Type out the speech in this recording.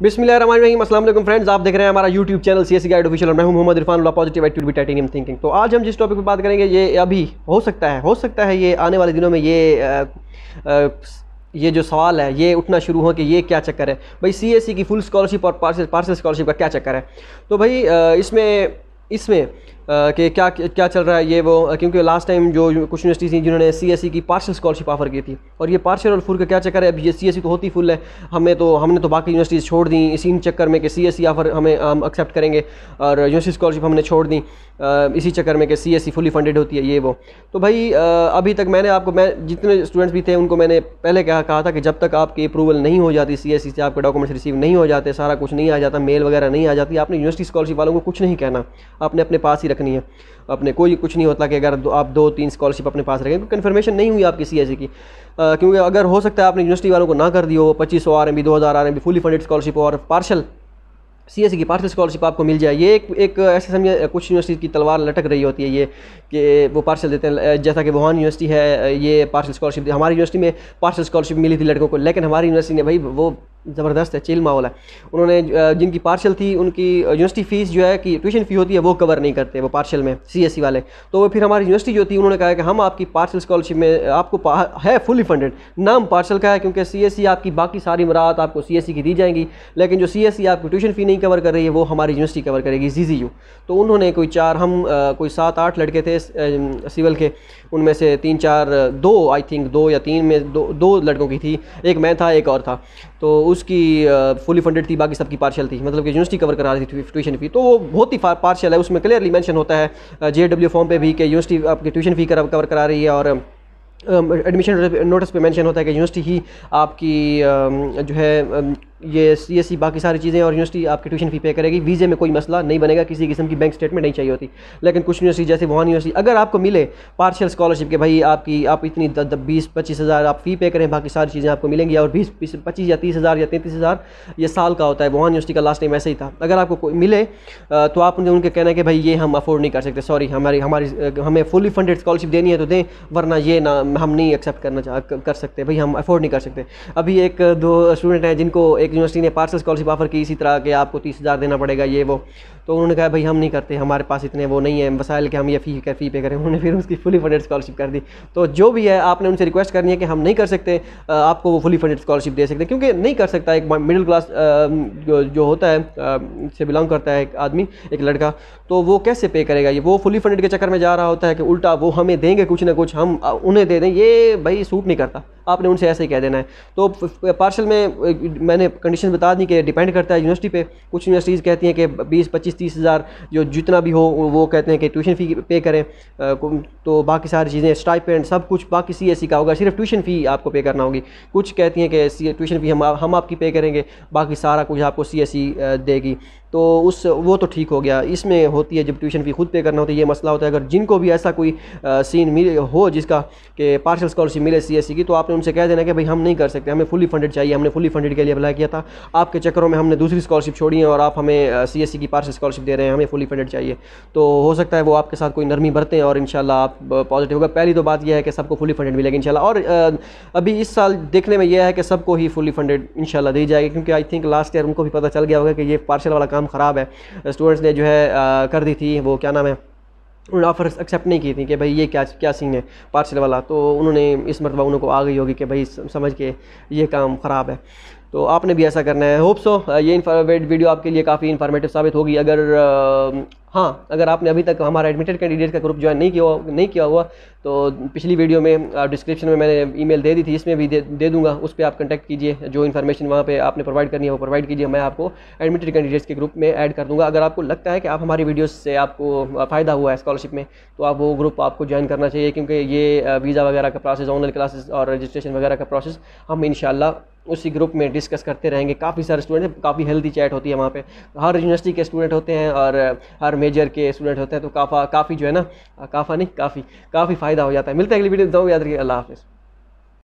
बिस्मिल्लाहिर्रहमानिर्रहीम। अस्सलाम वालेकुम फ्रेंड्स, आप देख रहे हैं हमारा YouTube channel CSE guide official और मैं हूं Mohammad Irfan positive attitude with titanium thinking. तो आज हम जिस टॉपिक पर बात करेंगे ये अभी हो सकता है ये आने वाले दिनों में ये जो सवाल है ये उठना शुरू हो कि ये क्या चक्कर है भाई, CSE की फुल स्कॉलरशिप और पार्शल स्कॉलरशिप का क्या चक्कर है। तो भाई इसमें कि क्या चल रहा है ये वो, क्योंकि लास्ट टाइम जो कुछ यूनिवर्सिटीज़ थी जिन्होंने CSE की पार्शल स्कॉलरशिप ऑफर की थी, और ये पार्शल और फुल का क्या चक्कर है। अभी ये CSE तो होती फुल है, हमने तो बाकी यूनिवर्सिटीज़ छोड़ दी इसी चक्कर में कि CSE ऑफर हम एक्सेप्ट करेंगे, और यूनिवर्सिटी स्कॉलरशिप हमने छोड़ दी इसी चक्कर में कि CSE फुली फंडेड होती है ये वो। तो भाई अभी तक मैं जितने स्टूडेंट्स भी थे उनको मैंने पहले कहा था कि जब तक आपकी अप्रूवल नहीं हो जाती, CSE से आपके डॉक्यूमेंट्स रिसीव नहीं हो जाते, सारा कुछ नहीं आ जाता, मेल वगैरह नहीं आ जाती, आपने यूनिवर्सिटी स्कॉलरशिप वालों को कुछ नहीं कहना, आपने अपने पास ही रखनी है। अपने कोई कुछ नहीं होता कि अगर आप 2-3 स्कॉलरशिप अपने पास रखें, क्योंकि कन्फर्मेशन नहीं हुई आपकी CSE की, क्योंकि अगर हो सकता है आपने यूनिवर्सिटी वालों को ना कर दी हो 2500 RMB 2000 RMB fully funded scholarship और पार्शल CSE की पार्शल स्कॉलरशिप आपको मिल जाए। ये एक ऐसे समझिए कुछ यूनिवर्सिटी की तलवार लटक रही होती है ये कि वो पार्शल देते हैं, जैसा कि वुहान यूनिवर्सिटी है ये पार्शल स्कॉलरशिप, हमारी यूनिवर्सिटी में पार्शल स्कॉलरशिप मिली थी लड़कों को, लेकिन हमारी यूनिवर्सिटी ने भाई वो ज़बरदस्त है, चिल माहौल है। उन्होंने जिनकी पार्शल थी उनकी यूनिवर्सिटी फ़ीस जो है कि ट्यूशन फ़ी होती है वो कवर नहीं करते वो पार्शल में CSE वाले। तो वो फिर हमारी यूनिवर्सिटी जो थी उन्होंने कहा कि हम आपकी पार्शल स्कॉलरशिप में आपको है फुली फंडेड, नाम पार्शल का है, क्योंकि CSE आपकी बाकी सारी मराहत आपको CSE की दी जाएंगी, लेकिन जो CSE आपकी ट्यूशन फ़ी नहीं कवर कर रही है वो हमारी यूनिवर्सिटी कवर करेगी ZZU। तो उन्होंने कोई 7-8 लड़के थे सिविल के, उनमें से 2 या 3 में दो लड़कों की थी, एक मैं था एक और था, तो उसकी फुली फंडेड थी, बाकी सबकी पार्शल थी, मतलब कि यूनिवर्सिटी कवर करा रही थी ट्यूशन फ़ी। तो वो बहुत ही पार्शल है, उसमें क्लियरली मेंशन होता है JW फॉर्म पे भी कि यूनिवर्सिटी आपकी ट्यूशन फ़ी कवर करा रही है, और एडमिशन नोटिस पे मेंशन होता है कि यूनिवर्सिटी ही आपकी जो है ये CSE बाकी सारी चीज़ें और यूनिवर्सिटी आपकी ट्यूशन फ़ी पे करेगी। वीज़े में कोई मसला नहीं बनेगा, किसी किस्म की बैंक स्टेटमेंट नहीं चाहिए होती। लेकिन कुछ यूनिवर्सिटी जैसे वुहान यूनिवर्सिटी अगर आपको मिले पार्शियल स्कॉलरशिप के भाई आप इतनी 20-25 हज़ार आप फ़ी पे करें, बाकी सारी चीज़ें आपको मिलेंगी, और 20-25 या 30 हज़ार या 33 हज़ार ये साल का होता है। वुहान यूनिवर्सिटी का लास्ट टाइम ऐसे ही था। अगर आपको कोई मिले तो आप उनके कहना है कि भाई ये हम अफोर्ड नहीं कर सकते, सॉरी हमें फुली फंडेड स्कॉलरशिप देनी है तो दें, वरना ये ना हम नहीं एक्सेप्ट कर सकते, भाई हम अफोर्ड नहीं कर सकते। अभी 1-2 स्टूडेंट हैं जिनको एक यूनिवर्सिटी ने पार्शल स्कॉलरशिप ऑफर की इसी तरह कि आपको 30 हज़ार देना पड़ेगा ये वो, तो उन्होंने कहा भाई हम नहीं करते, हमारे पास इतने वो नहीं है वसाइल कि हम ये फ़ी पे करें। उन्होंने फिर उसकी फुली फंडेड स्कॉलरशिप कर दी। तो जो भी है आपने उनसे रिक्वेस्ट करनी है कि हम नहीं कर सकते, आपको वो फुली फंडेड स्कॉलरशिप दे सकते, क्योंकि नहीं कर सकता एक मिडिल क्लास जो होता है से बिलोंग करता है एक आदमी, एक लड़का, तो वो कैसे पे करेगा। ये वो फुली फंडेड के चक्कर में जा रहा होता है कि उल्टा वो हमें देंगे कुछ ना कुछ, हम उन्हें दे दें, ये भाई सूट नहीं करता, आपने उनसे ऐसे ही कह देना है। तो पार्शल में मैंने कंडीशन बता दी कि डिपेंड करता है यूनिवर्सिटी पे। कुछ यूनिवर्सिटीज़ कहती हैं कि 20-25-30 हज़ार जो जितना भी हो वो कहते हैं कि ट्यूशन फ़ी पे करें, तो बाकी सारी चीज़ें स्टाइपेंड सब कुछ बाकी CSE का होगा, सिर्फ ट्यूशन फ़ी आपको पे करना होगी। कुछ कहती हैं कि ट्यूशन फ़ी हम आपकी पे करेंगे, बाकी सारा कुछ आपको CSE देगी। तो वो तो ठीक हो गया। इसमें होती है जब ट्यूशन फ़ी खुद पे करना होता है, ये मसला होता है। अगर जिनको भी ऐसा कोई सीन मिले हो जिसका कि पार्शल स्कॉलरशिप मिले CSE की, तो आपने उनसे कह देना कि भाई हम नहीं कर सकते, हमें फुली फंडेड चाहिए, हमने फुली फंडेड के लिए अप्लाई किया था, आपके चक्करों में हमने दूसरी स्कॉलरशिप छोड़ी है और आप हमें CSE की पार्शल स्कॉलरशिप दे रहे हैं, हमें फुली फंडेड चाहिए। तो हो सकता है वो आपके साथ कोई नरमी बरतें और इंशाल्लाह आप पॉजिटिव होगा। पहली तो बात यह है कि सबको फुली फंडेड मिलेगी इंशाल्लाह, और अभी इस साल देखने में यह है कि सबको ही फुली फंडेड इंशाल्लाह दी जाएगी, क्योंकि आई थिंक लास्ट ईयर उनको भी पता चल गया होगा कि ये पार्शल वाला काम ख़राब है। स्टूडेंट्स ने जो है कर दी थी वो क्या नाम है, उन्होंने ऑफर एक्सेप्ट नहीं की थी कि भाई ये क्या सीन है पार्शल वाला, तो उन्होंने इस मरतबा उनको आ गई होगी कि भाई समझ के ये काम ख़राब है। तो आपने भी ऐसा करना है। होप सो ये वीडियो आपके लिए काफ़ी इन्फॉर्मेटिव साबित होगी। अगर आपने अभी तक हमारा एडमिटेड कैंडिडेट का ग्रुप ज्वाइन नहीं किया हुआ तो पिछली वीडियो में डिस्क्रिप्शन में मैंने ईमेल दे दी थी, इसमें भी दे दूंगा, उस पर आप कांटेक्ट कीजिए, जो इन्फॉर्मेशन वहाँ पे आपने प्रोवाइड करनी है वो प्रोवाइड कीजिए, मैं आपको एडमिटेड कैंडिडेट्स के ग्रुप में ऐड कर दूंगा। अगर आपको लगता है कि आप हमारी वीडियोस से आपको फ़ायदा हुआ है स्कॉलरशिप में, तो आप वो ग्रुप आपको ज्वाइन करना चाहिए, क्योंकि ये वीज़ा वगैरह का प्रोसेस, ऑनलाइन क्लासेस और रजिस्ट्रेशन वगैरह का प्रोसेस हम इंशाल्लाह उसी ग्रुप में डिस्कस करते रहेंगे। काफ़ी सारे स्टूडेंट हैं, काफ़ी हेल्दी चैट होती है वहाँ पे, हर यूनिवर्सिटी के स्टूडेंट होते हैं और हर मेजर के स्टूडेंट होते हैं, तो काफ़ी जो है ना काफ़ी फ़ायदा हो जाता है। मिलता है अगली वीडियो में, याद रखिए। अल्लाह हाफ़िज़।